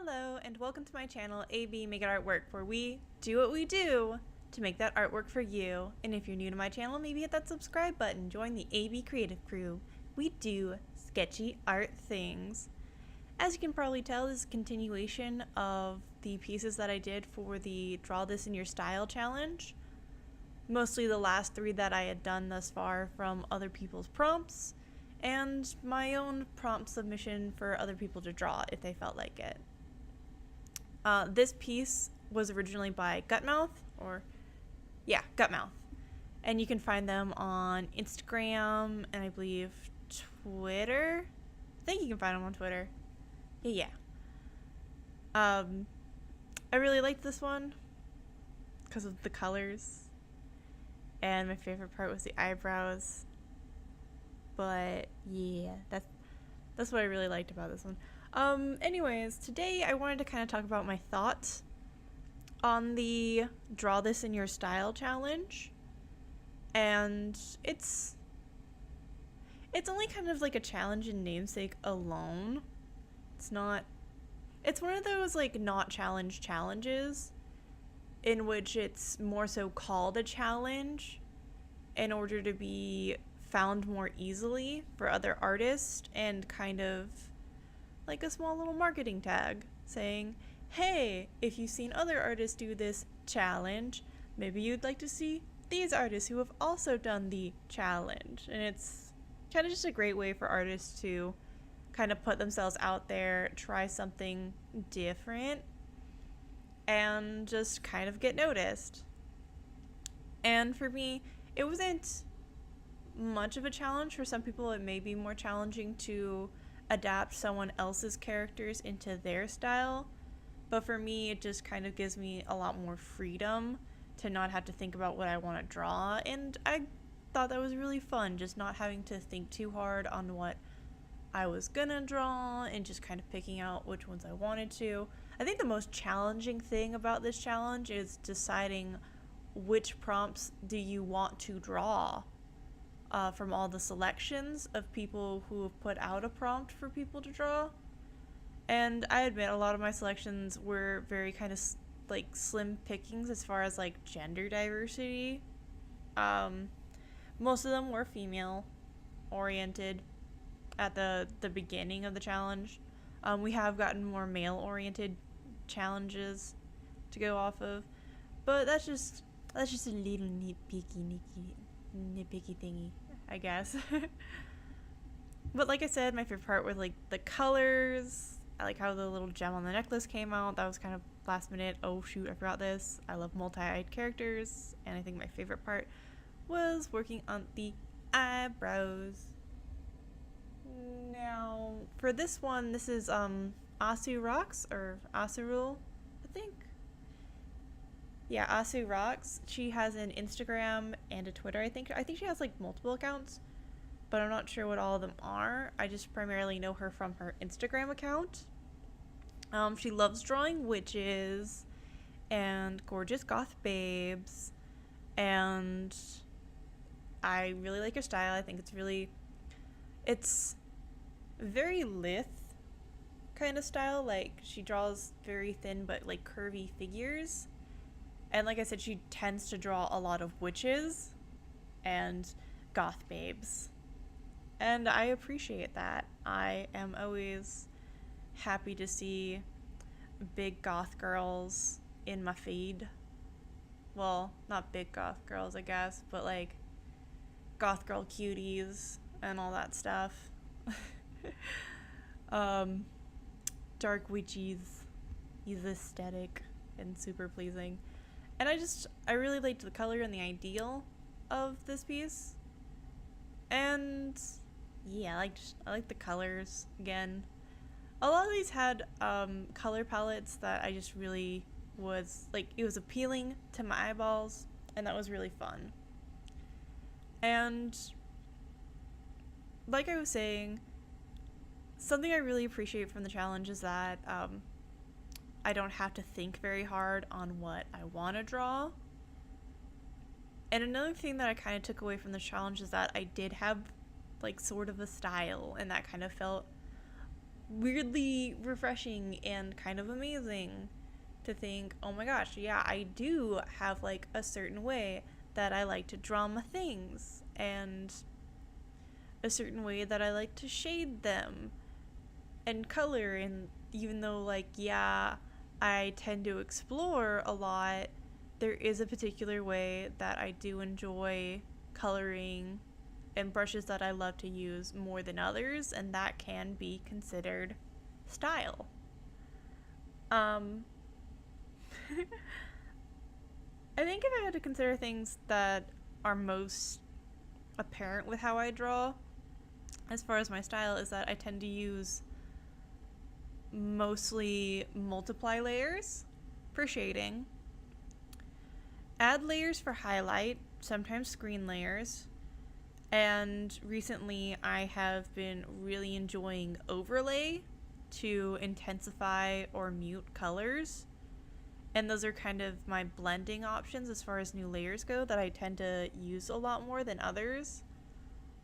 Hello and welcome to my channel, AB Make It Artwork, where we do what we do to make that artwork for you. And if you're new to my channel, maybe hit that subscribe button, join the AB Creative Crew. We do sketchy art things. As you can probably tell, this is a continuation of the pieces that I did for the Draw This in Your Style challenge. Mostly the last three that I had done thus far from other people's prompts, and my own prompt submission for other people to draw if they felt like it. This piece was originally by Gutmouth, Gutmouth. And you can find them on Instagram and I believe Twitter. I think you can find them on Twitter. Yeah. I really liked this one because of the colors. And my favorite part was the eyebrows. But yeah, that's what I really liked about this one. Anyways, today I wanted to kind of talk about my thoughts on the Draw This in Your Style challenge. And it's only kind of like a challenge in namesake alone. It's one of those like not challenge challenges in which it's more so called a challenge in order to be found more easily for other artists, and kind of like a small little marketing tag saying, hey, if you've seen other artists do this challenge, maybe you'd like to see these artists who have also done the challenge. And it's kind of just a great way for artists to kind of put themselves out there, try something different, and just kind of get noticed. And for me, it wasn't much of a challenge. For some people, it may be more challenging to adapt someone else's characters into their style, but for me it just kind of gives me a lot more freedom to not have to think about what I want to draw, and I thought that was really fun, just not having to think too hard on what I was gonna draw and just kind of picking out which ones I wanted to. I think the most challenging thing about this challenge is deciding which prompts do you want to draw from all the selections of people who have put out a prompt for people to draw. And I admit a lot of my selections were very kind of like slim pickings as far as like gender diversity. Most of them were female oriented at the beginning of the challenge. We have gotten more male oriented challenges to go off of, but that's just a little nitpicky thingy, I guess. But like I said, my favorite part was like the colors. I like how the little gem on the necklace came out. That was kind of last minute. Oh shoot, I forgot this. I love multi-eyed characters, and I think my favorite part was working on the eyebrows. Now for this one, this is Asu Rocks, or Asurul, I think. Yeah, Asu Rocks. She has an Instagram and a Twitter, I think. I think she has like multiple accounts, but I'm not sure what all of them are. I just primarily know her from her Instagram account. She loves drawing witches and gorgeous goth babes, and I really like her style. I think it's very lithe kind of style. Like, she draws very thin but like curvy figures. And like I said, she tends to draw a lot of witches and goth babes. And I appreciate that. I am always happy to see big goth girls in my feed. Well, not big goth girls, I guess, but like goth girl cuties and all that stuff. Dark witches is aesthetic and super pleasing. And I really liked the color and the ideal of this piece. And yeah, I like the colors again. A lot of these had color palettes that I just really was like, it was appealing to my eyeballs, and that was really fun. And like I was saying, something I really appreciate from the challenge is that I don't have to think very hard on what I want to draw. And another thing that I kind of took away from the challenge is that I did have like sort of a style, and that kind of felt weirdly refreshing and kind of amazing to think, oh my gosh, yeah, I do have like a certain way that I like to draw my things, and a certain way that I like to shade them and color. And even though, like, yeah, I tend to explore a lot, there is a particular way that I do enjoy coloring and brushes that I love to use more than others, and that can be considered style. Um, I think if I had to consider things that are most apparent with how I draw, as far as my style, is that I tend to use mostly multiply layers for shading, add layers for highlight, sometimes screen layers, and recently I have been really enjoying overlay to intensify or mute colors. And those are kind of my blending options as far as new layers go that I tend to use a lot more than others.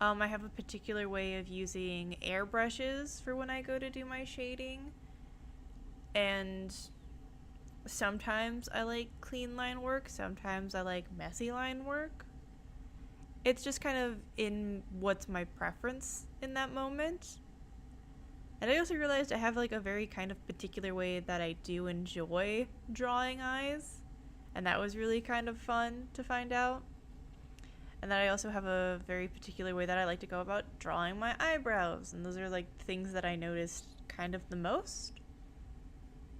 I have a particular way of using airbrushes for when I go to do my shading. And sometimes I like clean line work, sometimes I like messy line work. It's just kind of in what's my preference in that moment. And I also realized I have like a very kind of particular way that I do enjoy drawing eyes. And that was really kind of fun to find out. And then I also have a very particular way that I like to go about drawing my eyebrows. And those are like things that I noticed kind of the most.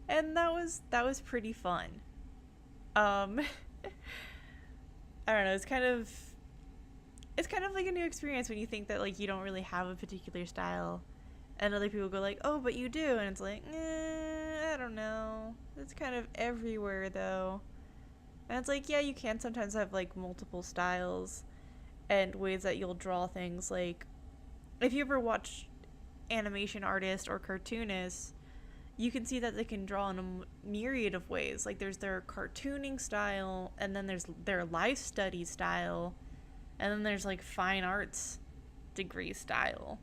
And that was pretty fun. I don't know, it's kind of like a new experience when you think that like you don't really have a particular style. And other people go like, oh, but you do. And it's like, I don't know. It's kind of everywhere, though. And it's like, yeah, you can sometimes have, like, multiple styles and ways that you'll draw things. Like, if you ever watch animation artists or cartoonists, you can see that they can draw in a myriad of ways. Like, there's their cartooning style, and then there's their life study style, and then there's, like, fine arts degree style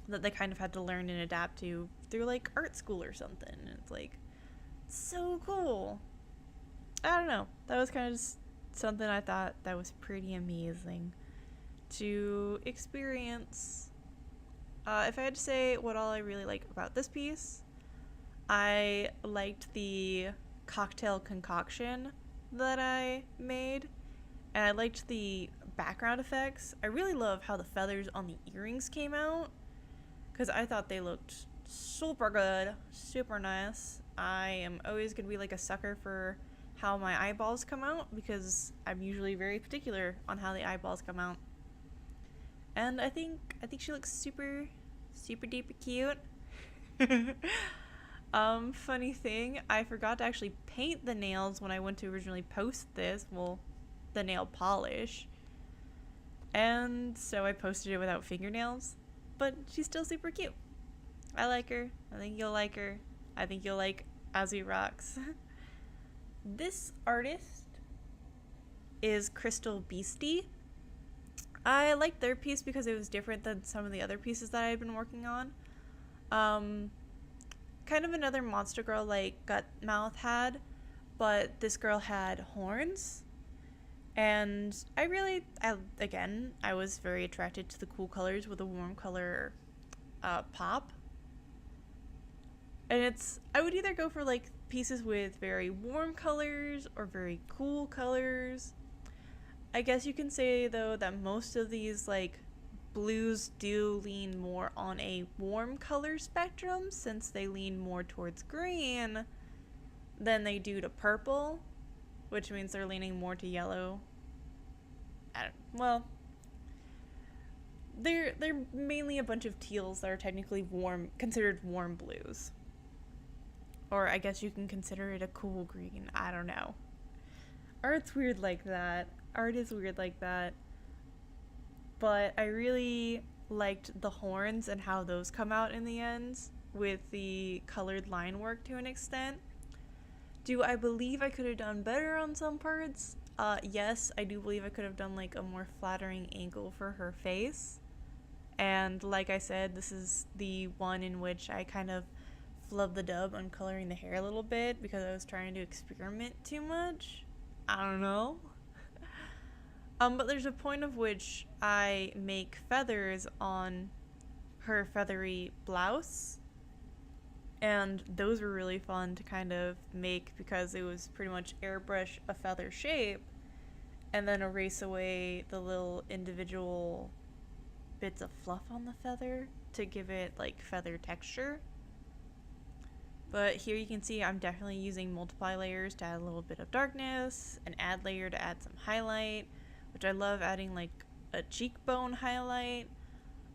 that they kind of had to learn and adapt to through like art school or something. And it's like so cool. I don't know. That was kind of just something I thought that was pretty amazing to experience. If I had to say what all I really like about this piece, I liked the cocktail concoction that I made, and I liked the background effects. I really love how the feathers on the earrings came out, because I thought they looked super good, super nice. I am always going to be like a sucker for how my eyeballs come out, because I'm usually very particular on how the eyeballs come out. And I think she looks super, super duper cute. Funny thing, I forgot to actually paint the nails when I went to originally post this. Well, the nail polish. And so I posted it without fingernails. But she's still super cute. I like her. I think you'll like her. I think you'll like Azzy Rocks. This artist is Crystal Beastie. I liked their piece because it was different than some of the other pieces that I had been working on. Kind of another Monster Girl like Gutmouth had, but this girl had horns. And I was very attracted to the cool colors with a warm color pop. And I would either go for like pieces with very warm colors or very cool colors. I guess you can say though that most of these like blues do lean more on a warm color spectrum, since they lean more towards green than they do to purple, which means they're leaning more to yellow. They're mainly a bunch of teals that are technically considered warm blues. Or I guess you can consider it a cool green. I don't know. Art's weird like that. Art is weird like that. But I really liked the horns and how those come out in the end with the colored line work to an extent. Do I believe I could have done better on some parts? Yes, I do believe I could have done like a more flattering angle for her face. And like I said, this is the one in which I kind of flubbed the dub on coloring the hair a little bit because I was trying to experiment too much. I don't know. But there's a point of which I make feathers on her feathery blouse, and those were really fun to kind of make because it was pretty much airbrush a feather shape and then erase away the little individual bits of fluff on the feather to give it like feather texture. But here you can see I'm definitely using multiply layers to add a little bit of darkness, an add layer to add some highlight, which I love adding like a cheekbone highlight.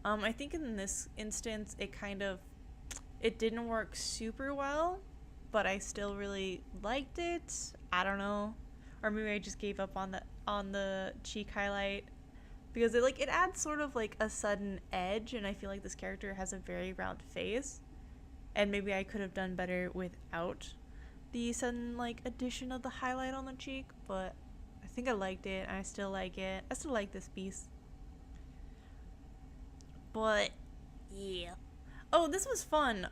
I think in this instance it didn't work super well, but I still really liked it. I don't know. Or maybe I just gave up on the cheek highlight because it adds sort of like a sudden edge, and I feel like this character has a very round face. And maybe I could have done better without the sudden addition of the highlight on the cheek, but I think I liked it and I still like it. I still like this piece. But yeah. Oh, this was fun.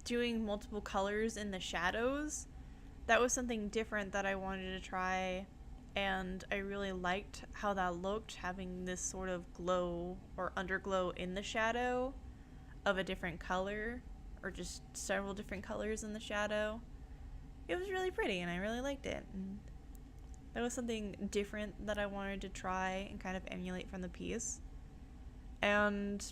Doing multiple colors in the shadows. That was something different that I wanted to try, and I really liked how that looked, having this sort of glow or underglow in the shadow of a different color, or just several different colors in the shadow. It was really pretty and I really liked it. And that was something different that I wanted to try and kind of emulate from the piece. And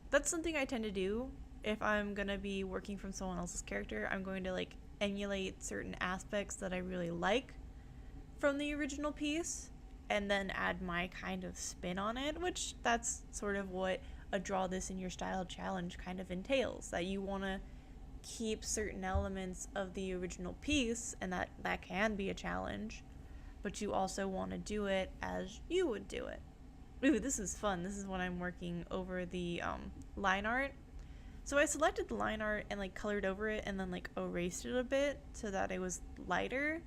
that's something I tend to do if I'm gonna be working from someone else's character. I'm going to emulate certain aspects that I really like from the original piece and then add my kind of spin on it, which that's sort of what a draw this in your style challenge kind of entails, that you want to keep certain elements of the original piece, and that can be a challenge, but you also want to do it as you would do it. Ooh, this is fun. This is when I'm working over the line art. So I selected the line art and colored over it and then erased it a bit so that it was lighter,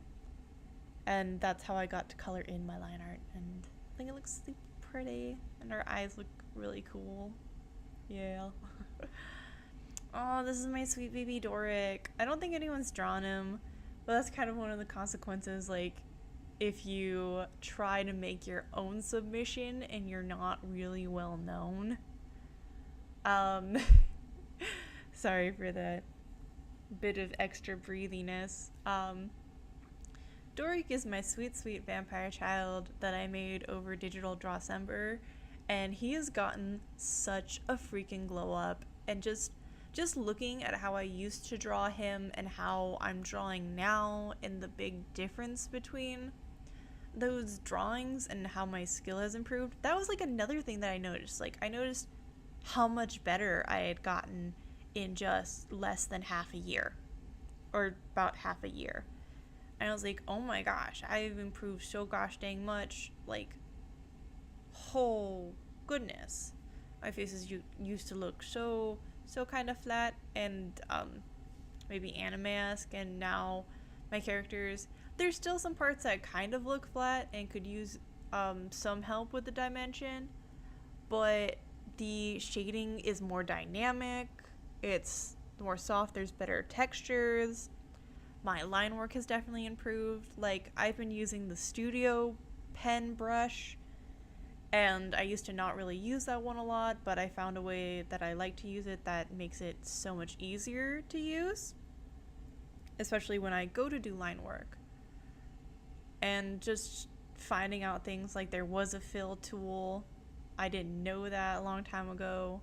and that's how I got to color in my line art, and I think it looks super pretty and her eyes look really cool. Yeah. Oh, this is my sweet baby Doric. I don't think anyone's drawn him, but that's kind of one of the consequences, if you try to make your own submission and you're not really well known. Sorry for that bit of extra breathiness. Doric is my sweet, sweet vampire child that I made over Digital Drawcember, and he has gotten such a freaking glow up. And just looking at how I used to draw him and how I'm drawing now, and the big difference between those drawings and how my skill has improved, that was another thing that I noticed. I noticed how much better I had gotten in just less than half a year, or about half a year. And I was like, oh my gosh, I've improved so gosh dang much. Oh goodness, my faces used to look so kind of flat and maybe anime-esque, and now my characters, there's still some parts that kind of look flat and could use some help with the dimension, but the shading is more dynamic, it's more soft, there's better textures. My line work has definitely improved. I've been using the Studio pen brush, and I used to not really use that one a lot, but I found a way that I like to use it that makes it so much easier to use, especially when I go to do line work. And just finding out things there was a fill tool. I didn't know that a long time ago.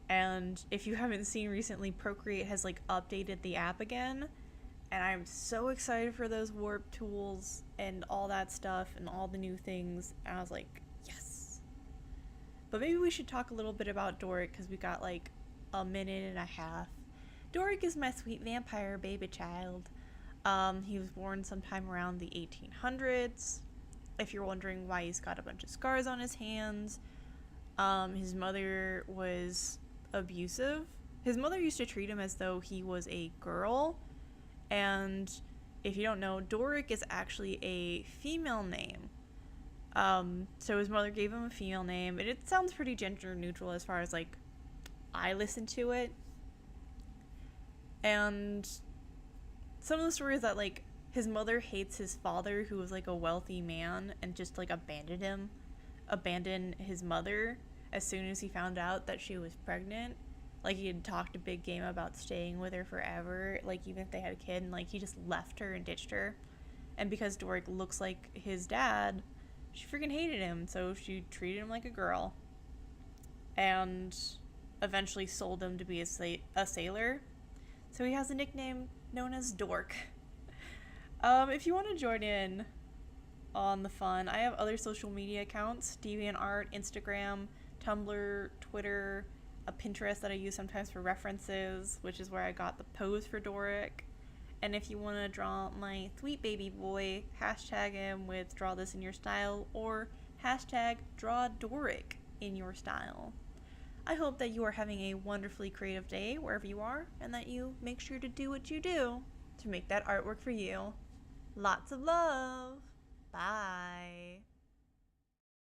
And if you haven't seen recently, Procreate has updated the app again. And I'm so excited for those warp tools and all that stuff and all the new things. And I was like, yes. But maybe we should talk a little bit about Doric, because we got a minute and a half. Doric is my sweet vampire baby child. He was born sometime around the 1800s. If you're wondering why he's got a bunch of scars on his hands, his mother was abusive. His mother used to treat him as though he was a girl. And if you don't know, Doric is actually a female name. So his mother gave him a female name, and it sounds pretty gender neutral as far as like I listen to it. And some of the story is that like his mother hates his father, who was like a wealthy man, and just like abandoned his mother as soon as he found out that she was pregnant. Like he had talked a big game about staying with her forever, like even if they had a kid, and like he just left her and ditched her. And because Doric looks like his dad, she freaking hated him, so she treated him like a girl. And eventually sold him to be a sailor. So he has a nickname known as Dork. If you want to join in on the fun, I have other social media accounts: DeviantArt, Instagram, Tumblr, Twitter, a Pinterest that I use sometimes for references, which is where I got the pose for Doric. And if you want to draw my sweet baby boy, hashtag him with draw this in your style, or hashtag draw Doric in your style. I hope that you are having a wonderfully creative day wherever you are, and that you make sure to do what you do to make that artwork for you. Lots of love!